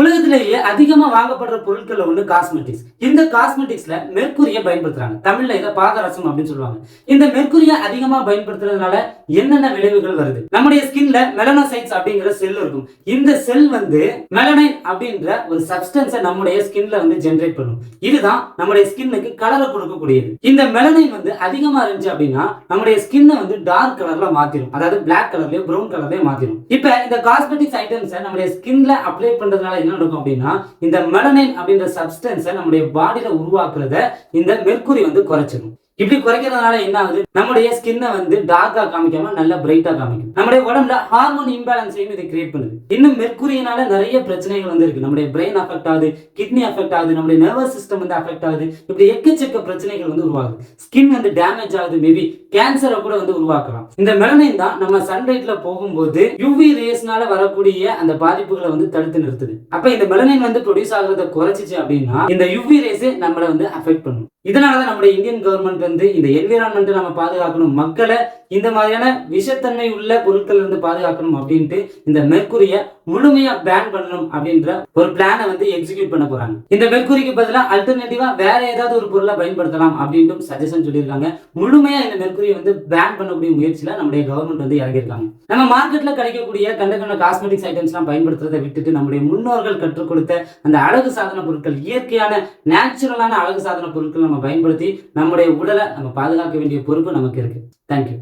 உலகத்திலேயே அதிகமா வாங்கப்படுற பொருட்கள் ஒண்ணு காஸ்மெட்டிக்ஸ். இந்த காஸ்மெட்டிக்ஸ்ல மெர்க்குரிய பயன்படுத்துறாங்க. தமிழ்ல இத பாதரசம் அப்படின்னு சொல்லுவாங்க. இந்த மெர்க்குரிய அதிகமா பயன்படுத்துறதுனால என்னென்ன விளைவுகள் வருது? நம்முடைய ஸ்கின்ல மெலனோசைட்ஸ் அப்படிங்கிற செல் இருக்கும். இந்த செல் மெலனைன் அப்படின்ற ஒரு சப்ஸ்டன்ஸை நம்முடைய ஸ்கின்ல ஜெனரேட் பண்ணும். இதுதான் நம்முடைய ஸ்கின்னுக்கு கலரை கொடுக்கக்கூடியது. இந்த மெலனைன் அதிகமா இருந்துச்சு அப்படின்னா நம்முடைய ஸ்கின்னை டார்க் கலர்ல மாத்திரும். அதாவது பிளாக் கலர்லயோ ப்ரௌன் கலர்லயோ மாத்திரும். இப்ப இந்த காஸ்மெட்டிக்ஸ் ஐட்டம்ஸை நம்முடைய ஸ்கின்ல அப்ளை பண்றதுனால என்ன நடக்கும் அப்படின்னா இந்த மெலனைன் அப்படின்ற சப்ஸ்டன்ஸை நம்முடைய பாடியில உருவாக்குறத இந்த மெர்க்குரி குறைச்சிடும். இப்படி குறைக்கிறதுனால என்ன ஆகுது? நம்முடைய ஸ்கின்னை டார்க்கா காமிக்காம நல்ல பிரைட்டா காமிக்கும். நம்முடைய உடம்புல ஹார்மோன் இம்பேலன்ஸையும் இது கிரியேட் பண்ணுது. இன்னும் மெர்க்குரியினால நிறைய பிரச்சனைகள் இருக்கு. நம்முடைய பிரெயின் அஃபெக்ட் ஆகுது, கிட்னி அஃபெக்ட் ஆகுது, நம்முடைய நர்வஸ் சிஸ்டம் அஃபெக்ட் ஆகுது. இப்படி எக்கச்சக்க பிரச்சனைகள் உருவாகுது. ஸ்கின் டேமேஜ் ஆகுது, மேபி கேன்சரை கூட உருவாக்கலாம். இந்த மெலனைன் தான் நம்ம சன்லைட்ல போகும்போது யுவி ரேஸ்னால வரக்கூடிய அந்த பாதிப்புகளை தடுத்து நிறுத்துது. அப்ப இந்த மெலனைன் ப்ரொடியூஸ் ஆகுறத குறைச்சிச்சு அப்படின்னா இந்த யுவி ரேஸ் நம்மளை அஃபெக்ட் பண்ணும். இதனாலதான் நம்முடைய இந்தியன் கவர்மெண்ட் இந்த என்விரான்மெண்ட் நம்ம பாதுகாக்கணும், மக்களை இந்த மாதிரியான விஷத்தன்மை உள்ள பொருட்கள் பாதுகாக்கணும் அப்படின்ட்டு இந்த மெர்க்குரிய முழுமையா பேன் பண்ணணும் அப்படின்ற ஒரு பிளானை எக்ஸிக்யூட் பண்ண போறாங்க. இந்த மெர்க்குரிக்கு பதிலா அல்டர்னேட்டிவா வேற ஏதாவது ஒரு பொருளை பயன்படுத்தலாம் அப்படின்ட்டு சஜஷன் சொல்லியிருக்காங்க. முழுமையா இந்த மெர்க்குரியை பேன் பண்ணக்கூடிய முயற்சியில நம்முடைய கவர்மெண்ட் இறங்கியிருக்காங்க. நம்ம மார்க்கெட்ல கிடைக்கக்கூடிய கண்ட காஸ்மெட்டிக்ஸ் ஐட்டம்ஸ் எல்லாம் பயன்படுத்துறதை விட்டுட்டு நம்முடைய முன்னோர்கள் கற்றுக் கொடுத்த அந்த அழகு சாதன பொருட்கள், இயற்கையான நேச்சுரலான அழகு சாதன பொருட்கள் நம்ம பயன்படுத்தி நம்முடைய உடலை நம்ம பாதுகாக்க வேண்டிய பொறுப்பு நமக்கு இருக்கு. தேங்க்யூ.